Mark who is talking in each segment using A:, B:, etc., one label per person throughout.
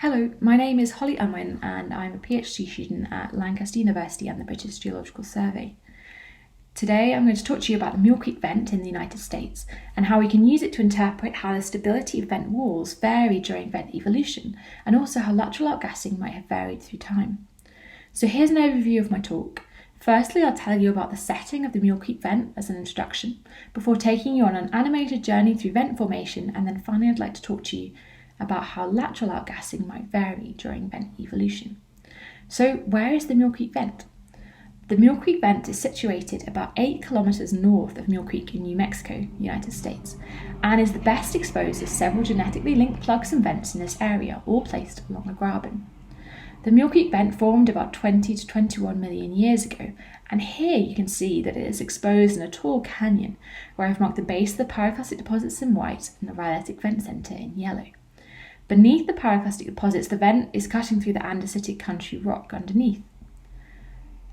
A: Hello, my name is Holly Unwin and I'm a PhD student at Lancaster University and the British Geological Survey. Today I'm going to talk to you about the Mule Creek Vent in the United States and how we can use it to interpret how the stability of vent walls vary during vent evolution and also how lateral outgassing might have varied through time. So here's an overview of my talk. Firstly, I'll tell you about the setting of the Mule Creek Vent as an introduction, before taking you on an animated journey through vent formation, and then finally I'd like to talk to you about how lateral outgassing might vary during vent evolution. So where is the Mule Creek Vent? The Mule Creek Vent is situated about 8 kilometres north of Mule Creek in New Mexico, United States, and is the best exposed of several genetically linked plugs and vents in this area, all placed along a graben. The Mule Creek Vent formed about 20 to 21 million years ago, and here you can see that it is exposed in a tall canyon, where I've marked the base of the pyroclastic deposits in white and the rhyolitic vent centre in yellow. Beneath the pyroclastic deposits, the vent is cutting through the andesitic country rock underneath.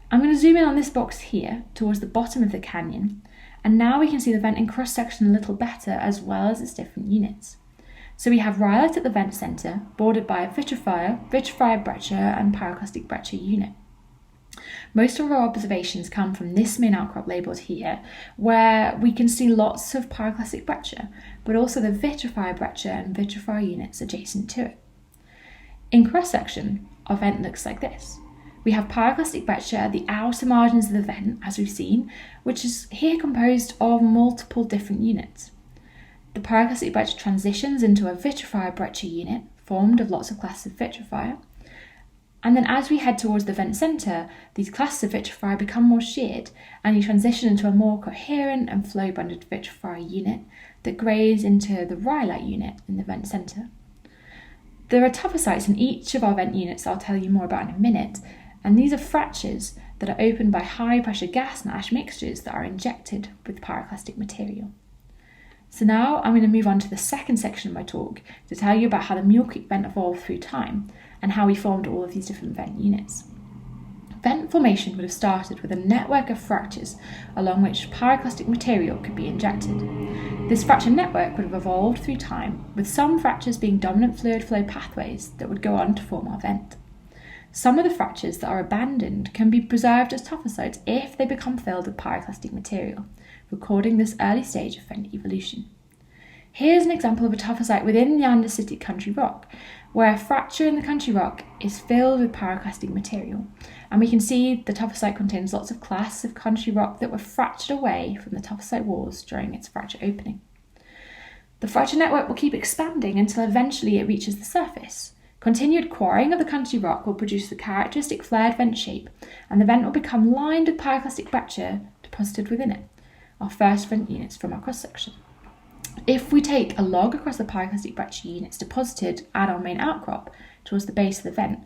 A: I'm going to zoom in on this box here, towards the bottom of the canyon, and now we can see the vent in cross-section a little better, as well as its different units. So we have rhyolite at the vent centre, bordered by a vitrified breccia and pyroclastic breccia unit. Most of our observations come from this main outcrop labelled here, where we can see lots of pyroclastic breccia, but also the vitrified breccia and vitrified units adjacent to it. In cross-section, our vent looks like this. We have pyroclastic breccia at the outer margins of the vent, as we've seen, which is here composed of multiple different units. The pyroclastic breccia transitions into a vitrified breccia unit, formed of lots of classes of vitrifier. And then as we head towards the vent centre, these classes of vitrifier become more sheared, and you transition into a more coherent and flow-bonded vitrifier unit that grays into the rhyolite unit in the vent centre. There are tophocytes in each of our vent units I'll tell you more about in a minute, and these are fractures that are opened by high-pressure gas and ash mixtures that are injected with pyroclastic material. So now I'm going to move on to the second section of my talk to tell you about how the Mule Creek Vent evolved through time and how we formed all of these different vent units. Vent formation would have started with a network of fractures along which pyroclastic material could be injected. This fracture network would have evolved through time, with some fractures being dominant fluid flow pathways that would go on to form our vent. Some of the fractures that are abandoned can be preserved as tophocytes if they become filled with pyroclastic material, recording this early stage of vent evolution. Here's an example of a tophocyte within the andesitic country rock, where a fracture in the country rock is filled with pyroclastic material, and we can see the tophocyte contains lots of classes of country rock that were fractured away from the tophocyte walls during its fracture opening. The fracture network will keep expanding until eventually it reaches the surface. Continued quarrying of the country rock will produce the characteristic flared vent shape, and the vent will become lined with pyroclastic breccia deposited within it, our first vent units from our cross-section. If we take a log across the pyroclastic breccia units deposited at our main outcrop towards the base of the vent,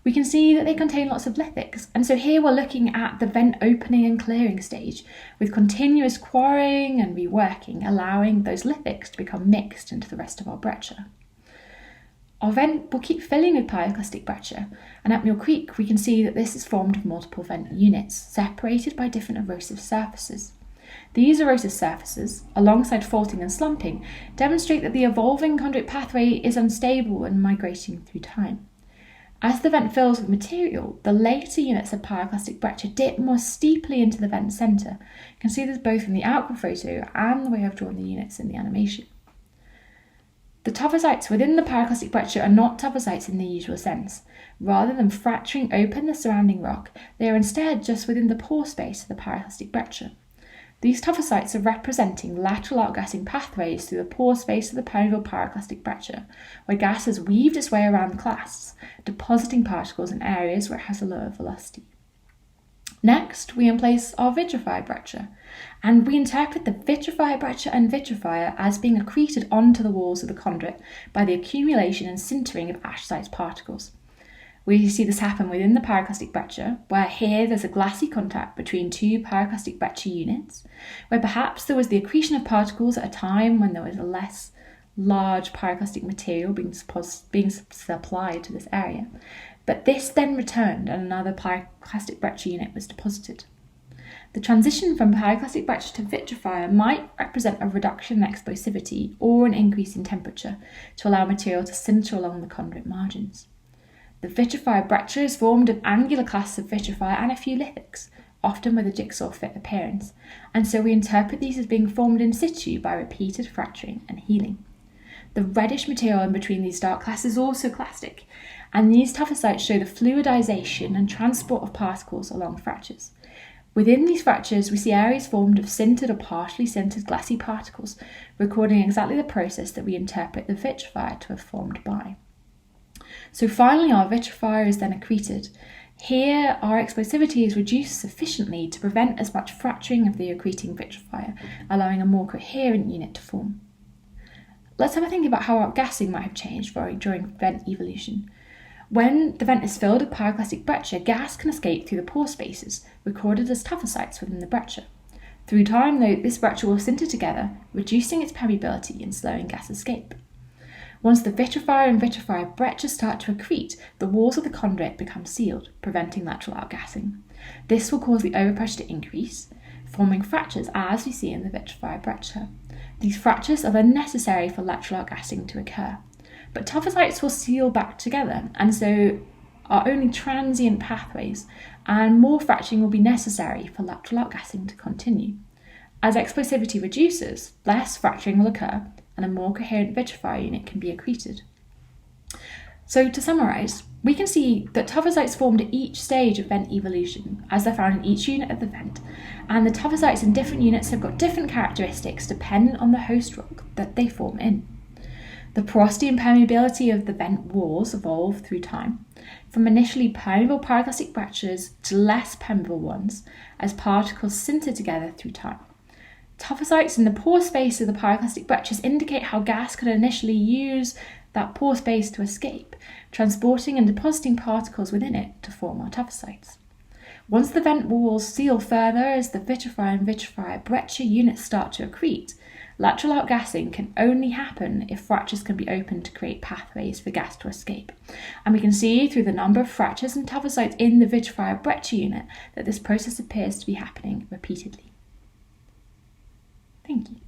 A: we can see that they contain lots of lithics, and so here we're looking at the vent opening and clearing stage, with continuous quarrying and reworking, allowing those lithics to become mixed into the rest of our breccia. Our vent will keep filling with pyroclastic breccia, and at Mule Creek we can see that this is formed of multiple vent units, separated by different erosive surfaces. These erosive surfaces, alongside faulting and slumping, demonstrate that the evolving conduit pathway is unstable and migrating through time. As the vent fills with material, the later units of pyroclastic breccia dip more steeply into the vent centre. You can see this both in the outcrop photo and the way I've drawn the units in the animation. The tophocytes within the pyroclastic breccia are not tophocytes in the usual sense. Rather than fracturing open the surrounding rock, they are instead just within the pore space of the pyroclastic breccia. These tophocytes are representing lateral outgassing pathways through the pore space of the permeable pyroclastic breccia, where gas has weaved its way around the clasts, depositing particles in areas where it has a lower velocity. Next, we emplace our vitrified breccia, and we interpret the vitrified breccia and vitrifier as being accreted onto the walls of the conduit by the accumulation and sintering of ash-sized particles. We see this happen within the pyroclastic breccia, where here there's a glassy contact between two pyroclastic breccia units, where perhaps there was the accretion of particles at a time when there was a less large pyroclastic material being supplied to this area. But this then returned and another pyroclastic breccia unit was deposited. The transition from pyroclastic breccia to vitrifier might represent a reduction in explosivity or an increase in temperature to allow material to sinter along the conduit margins. The vitrifier breccia is formed of angular classes of vitrifier and a few lithics, often with a jigsaw fit appearance, and so we interpret these as being formed in situ by repeated fracturing and healing. The reddish material in between these dark classes is also clastic, and these tuffosites show the fluidization and transport of particles along fractures. Within these fractures, we see areas formed of sintered or partially sintered glassy particles, recording exactly the process that we interpret the vitrifier to have formed by. So finally, our vitrifier is then accreted. Here, our explosivity is reduced sufficiently to prevent as much fracturing of the accreting vitrifier, allowing a more coherent unit to form. Let's have a think about how outgassing might have changed during vent evolution. When the vent is filled with pyroclastic breccia, gas can escape through the pore spaces, recorded as tuffosites within the breccia. Through time, though, this breccia will sinter together, reducing its permeability and slowing gas escape. Once the vitrifier and vitrifier breccia start to accrete, the walls of the conduit become sealed, preventing lateral outgassing. This will cause the overpressure to increase, forming fractures as we see in the vitrifier breccia. These fractures are then necessary for lateral outgassing to occur. But tuffosites will seal back together, and so are only transient pathways, and more fracturing will be necessary for lateral outgassing to continue. As explosivity reduces, less fracturing will occur, and a more coherent vitrifier unit can be accreted. So to summarise, we can see that tuffosites formed at each stage of vent evolution, as they're found in each unit of the vent, and the tuffosites in different units have got different characteristics dependent on the host rock that they form in. The porosity and permeability of the vent walls evolve through time, from initially permeable pyroclastic breccias to less permeable ones, as particles sinter together through time. Tuffosites in the pore space of the pyroclastic breccias indicate how gas could initially use that pore space to escape, transporting and depositing particles within it to form our tuffosites. Once the vent walls seal further as the vitrifier and vitrifier breccia units start to accrete, lateral outgassing can only happen if fractures can be opened to create pathways for gas to escape. And we can see through the number of fractures and tuffosites in the vitrifier breccia unit that this process appears to be happening repeatedly. Thank you.